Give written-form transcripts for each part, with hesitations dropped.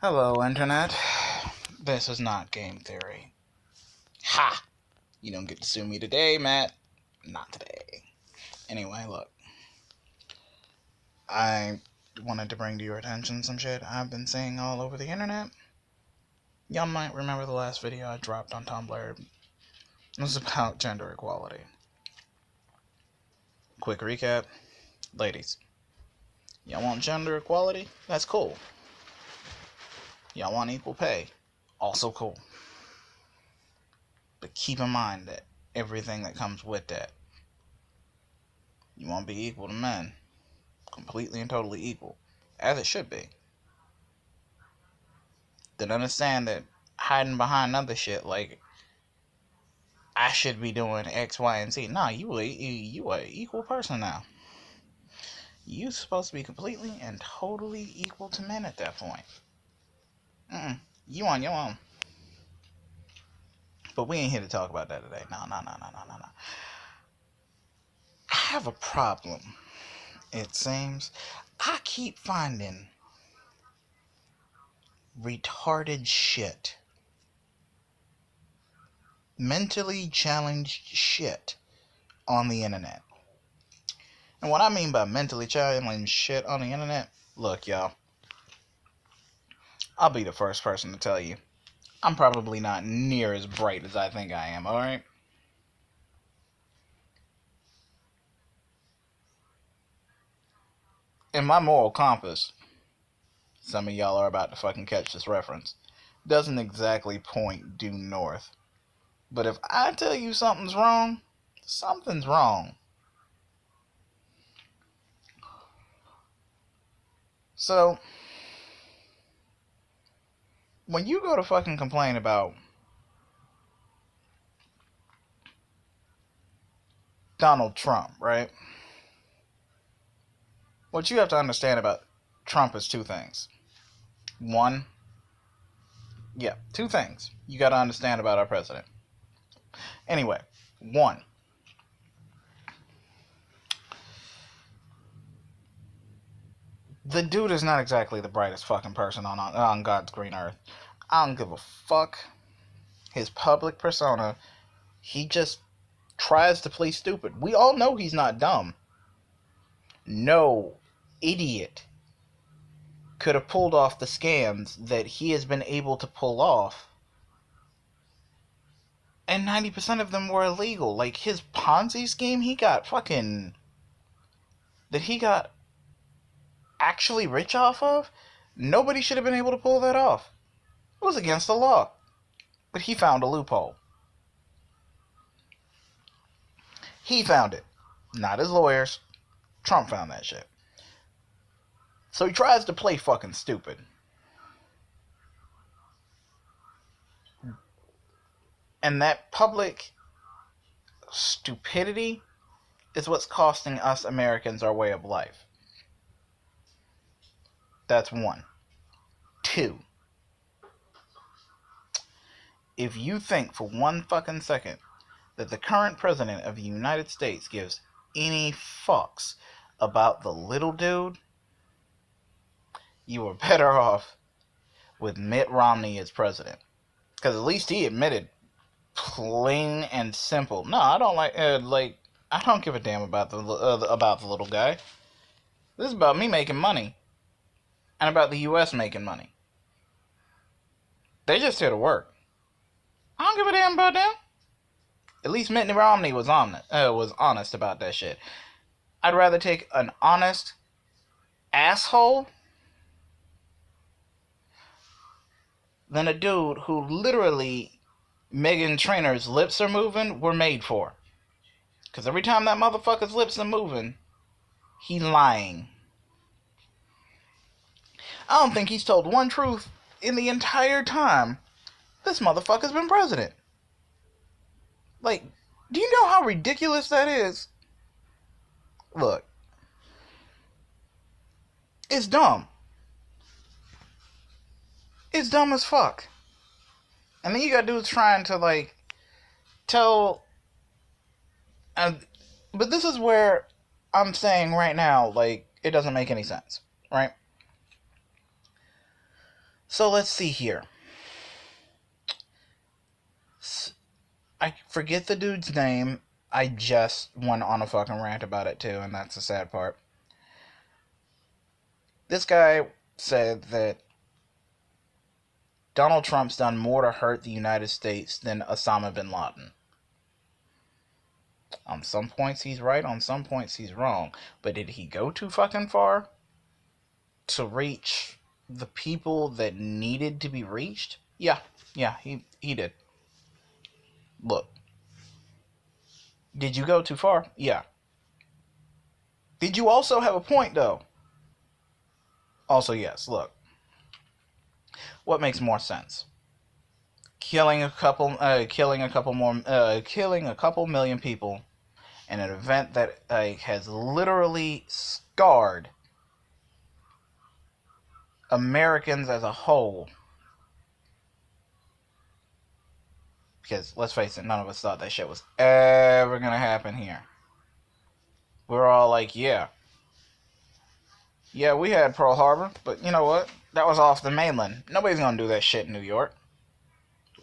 Hello, Internet. This is not game theory. Ha! You don't get to sue me today, Matt. Not today. Anyway, look. I wanted to bring to your attention some shit I've been seeing all over the internet. Y'all might remember the last video I dropped on Tumblr. It was about gender equality. Quick recap. Ladies, y'all want gender equality? That's cool. Y'all want equal pay? Also cool. But keep in mind that everything that comes with that. You want to be equal to men. Completely and totally equal. As it should be. Then understand that hiding behind other shit like I should be doing X, Y, and Z. Nah, you are an equal person now. You supposed to be completely and totally equal to men at that point. You on your own. But we ain't here to talk about that today. No. I have a problem. It seems I keep finding retarded shit. Mentally challenged shit on the internet. And what I mean by mentally challenged shit on the internet, look, y'all. I'll be the first person to tell you. I'm probably not near as bright as I think I am, alright? And my moral compass, some of y'all are about to fucking catch this reference, doesn't exactly point due north. But if I tell you something's wrong, something's wrong. So, when you go to fucking complain about Donald Trump, right? What you have to understand about Trump is two things. Two things you gotta understand about our president. Anyway, one, the dude is not exactly the brightest fucking person on God's green earth. I don't give a fuck. His public persona, he just tries to play stupid. We all know he's not dumb. No idiot could have pulled off the scams that he has been able to pull off. And 90% of them were illegal. Like his Ponzi scheme, he got actually rich off of? Nobody should have been able to pull that off. It was against the law. But he found a loophole. He found it. Not his lawyers. Trump found that shit. So he tries to play fucking stupid. And that public stupidity is what's costing us Americans our way of life. That's one. Two. If you think for one fucking second that the current president of the United States gives any fucks about the little dude, you are better off with Mitt Romney as president. Because at least he admitted plain and simple. No, I don't I don't give a damn about the little guy. This is about me making money. And about the U.S. making money. They just here to work. I don't give a damn about them. At least Mitt Romney was honest about that shit. I'd rather take an honest asshole than a dude who literally Meghan Trainor's lips are moving were made for. Because every time that motherfucker's lips are moving, he's lying. I don't think he's told one truth in the entire time this motherfucker's been president. Like, do you know how ridiculous that is? Look. It's dumb. It's dumb as fuck. And then you got dudes trying to, tell... but this is where I'm saying right now, it doesn't make any sense. Right? So let's see here. I forget the dude's name. I just went on a fucking rant about it too, and that's the sad part. This guy said that Donald Trump's done more to hurt the United States than Osama bin Laden. On some points he's right, on some points he's wrong. But did he go too fucking far to reach the people that needed to be reached? Yeah, he did. Look, did you go too far? Yeah. Did you also have a point though? Also, yes. Look, what makes more sense? Killing a couple million people in an event that has literally scarred Americans as a whole. Because let's face it, none of us thought that shit was ever gonna happen here. We're all like, yeah, we had Pearl Harbor, but you know what? That was off the mainland. Nobody's gonna do that shit in New York.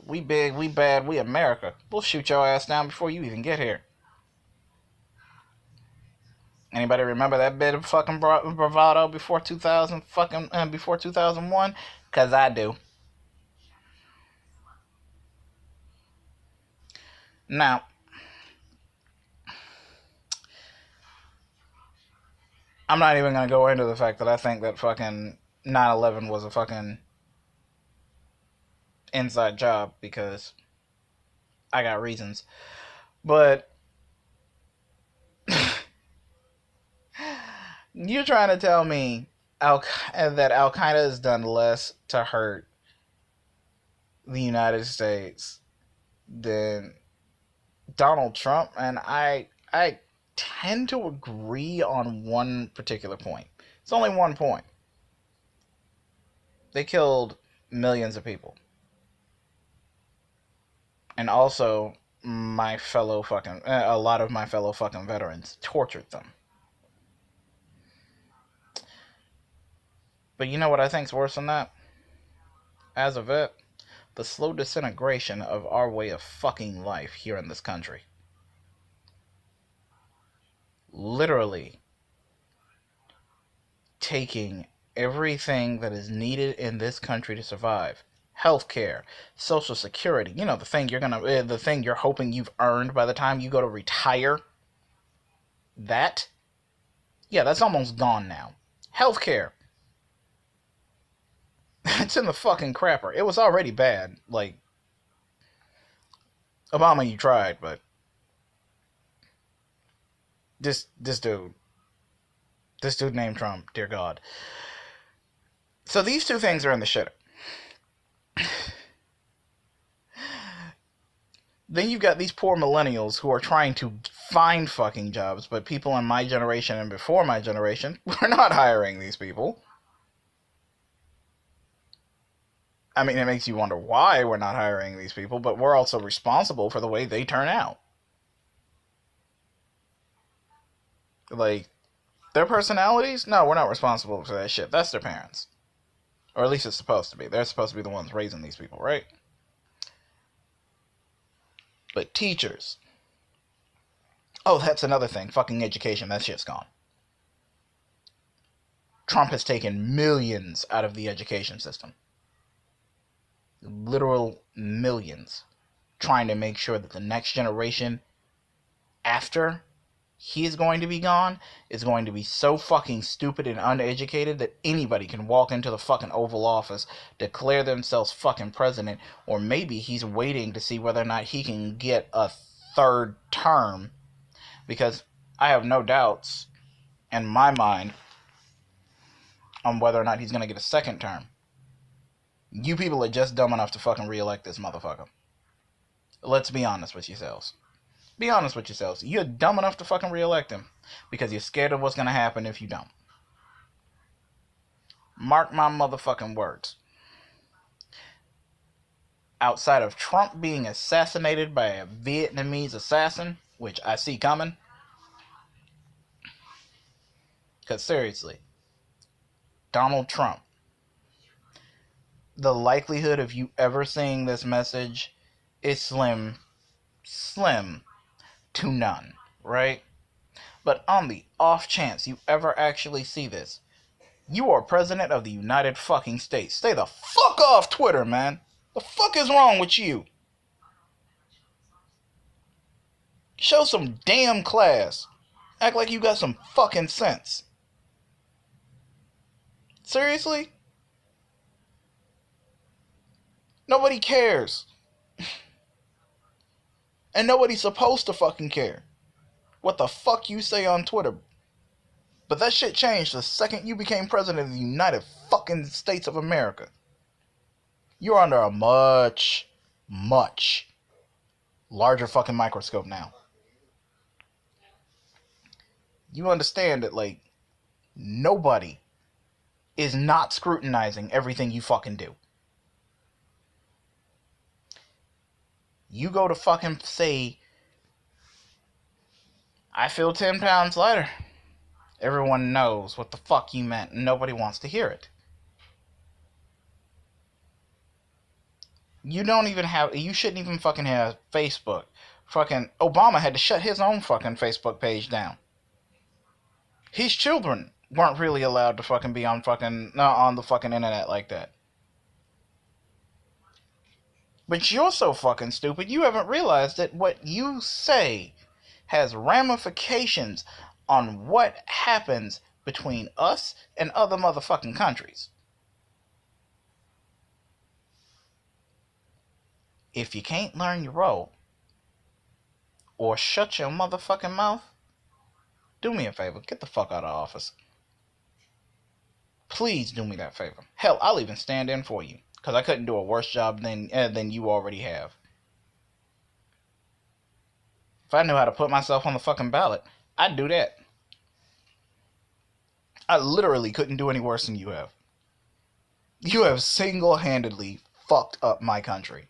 We big, we bad, we America. We'll shoot your ass down before you even get here. Anybody remember that bit of fucking bravado before 2001? Cause I do. Now, I'm not even gonna go into the fact that I think that fucking 9/11 was a fucking inside job, because I got reasons. But you're trying to tell me that Al Qaeda has done less to hurt the United States than Donald Trump? And I tend to agree on one particular point. It's only one point. They killed millions of people. And also, a lot of my fellow fucking veterans tortured them. But you know what I think's worse than that? As a vet, the slow disintegration of our way of fucking life here in this country. Literally taking everything that is needed in this country to survive. Healthcare, Social Security, you know, the thing you're hoping you've earned by the time you go to retire. That, yeah, that's almost gone now. Healthcare, it's in the fucking crapper. It was already bad. Like, Obama, you tried, but this dude named Trump, dear God. So these two things are in the shitter. Then you've got these poor millennials who are trying to find fucking jobs, but people in my generation and before my generation, we're not hiring these people. I mean, it makes you wonder why we're not hiring these people, but we're also responsible for the way they turn out. Like, their personalities? No, we're not responsible for that shit. That's their parents. Or at least it's supposed to be. They're supposed to be the ones raising these people, right? But teachers. Oh, that's another thing. Fucking education. That shit's gone. Trump has taken millions out of the education system. Literal millions. Trying to make sure that the next generation after he is going to be gone is going to be so fucking stupid and uneducated that anybody can walk into the fucking Oval Office, declare themselves fucking president, or maybe he's waiting to see whether or not he can get a third term, because I have no doubts in my mind on whether or not he's going to get a second term. You people are just dumb enough to fucking reelect this motherfucker. Let's be honest with yourselves. Be honest with yourselves. You're dumb enough to fucking reelect him because you're scared of what's going to happen if you don't. Mark my motherfucking words. Outside of Trump being assassinated by a Vietnamese assassin, which I see coming, because seriously, Donald Trump, the likelihood of you ever seeing this message is slim to none, right? But on the off chance you ever actually see this, you are president of the United fucking States. Stay the fuck off Twitter, man. The fuck is wrong with you? Show some damn class. Act like you got some fucking sense. Seriously? Nobody cares. And nobody's supposed to fucking care what the fuck you say on Twitter. But that shit changed the second you became president of the United fucking States of America. You're under a much, much larger fucking microscope now. You understand that, like, nobody is not scrutinizing everything you fucking do. You go to fucking say, I feel 10 pounds lighter. Everyone knows what the fuck you meant, and nobody wants to hear it. You shouldn't even fucking have Facebook. Fucking Obama had to shut his own fucking Facebook page down. His children weren't really allowed to fucking be on the fucking internet like that. But you're so fucking stupid, you haven't realized that what you say has ramifications on what happens between us and other motherfucking countries. If you can't learn your role, or shut your motherfucking mouth, do me a favor, get the fuck out of office. Please do me that favor. Hell, I'll even stand in for you, because I couldn't do a worse job than you already have. If I knew how to put myself on the fucking ballot, I'd do that. I literally couldn't do any worse than you have. You have single-handedly fucked up my country.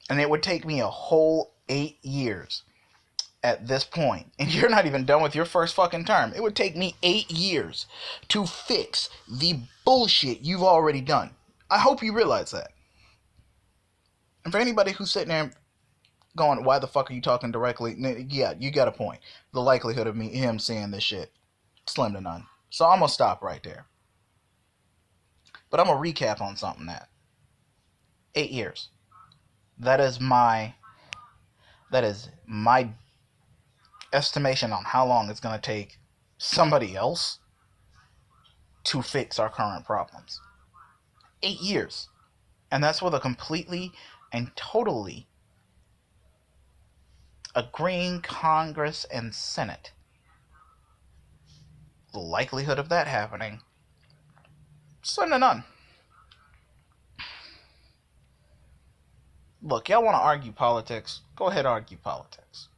And it would take me a whole 8 years at this point, and you're not even done with your first fucking term. It would take me 8 years to fix the bullshit you've already done. I hope you realize that. And for anybody who's sitting there going, why the fuck are you talking directly? Yeah, you got a point. The likelihood of him seeing this shit, slim to none. So I'm going to stop right there. But I'm going to recap on something that. 8 years. That is my estimation on how long it's going to take somebody else to fix our current problems. 8 years. And that's with a completely and totally agreeing Congress and Senate. The likelihood of that happening, slim to none. Look, y'all want to argue politics? Go ahead, argue politics.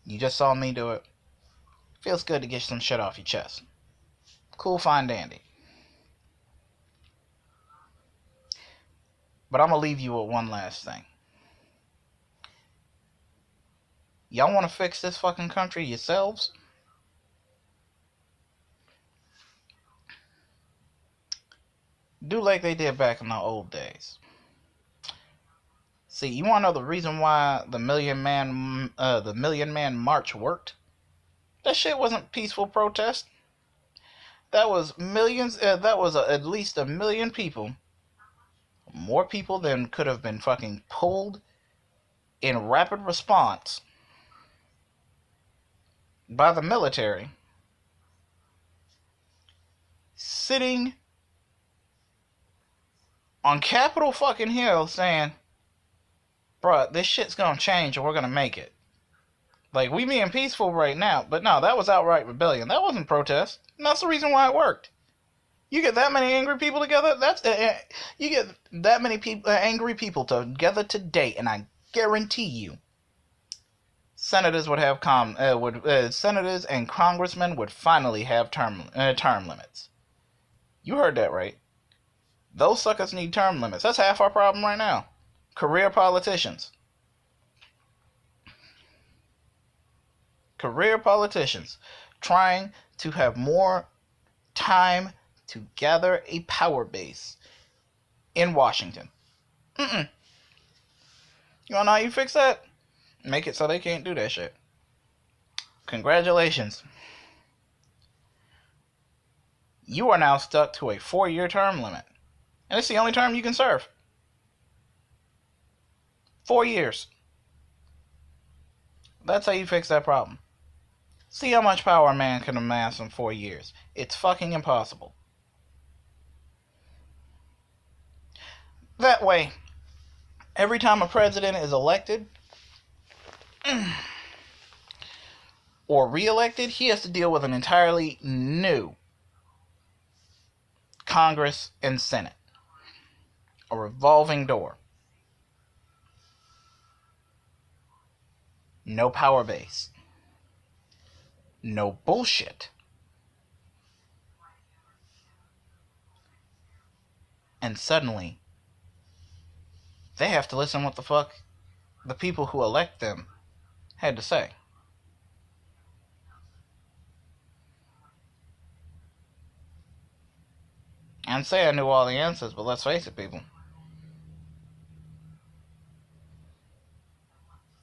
You just saw me do it. Feels good to get some shit off your chest. Cool, fine, dandy. But I'm going to leave you with one last thing. Y'all want to fix this fucking country yourselves? Do like they did back in the old days. See, you want to know the reason why the Million Man March worked? That shit wasn't peaceful protest. That was millions. That was at least 1 million people. More people than could have been fucking pulled in rapid response by the military, sitting on Capitol fucking Hill saying, bruh, this shit's gonna change and we're gonna make it. Like, we being peaceful right now, but no, that was outright rebellion. That wasn't protest. And that's the reason why it worked. You get that many angry people together, you get that many angry people together today, and I guarantee you, senators would have senators and congressmen would finally have term limits. You heard that right. Those suckers need term limits. That's half our problem right now. Career politicians. Career politicians trying to have more time to gather a power base in Washington. Mm-mm. You wanna know how you fix that? Make it so they can't do that shit. Congratulations. You are now stuck to a 4-year term limit. And it's the only term you can serve. 4 years. That's how you fix that problem. See how much power a man can amass in 4 years. It's fucking impossible. That way, every time a president is elected or re-elected, he has to deal with an entirely new Congress and Senate. A revolving door. No power base. No bullshit. And suddenly, they have to listen what the fuck the people who elect them had to say. And say I knew all the answers, but let's face it, people.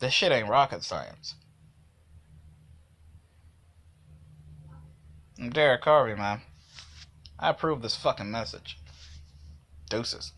This shit ain't rocket science. I'm Derek Harvey, man. I approve this fucking message. Deuces.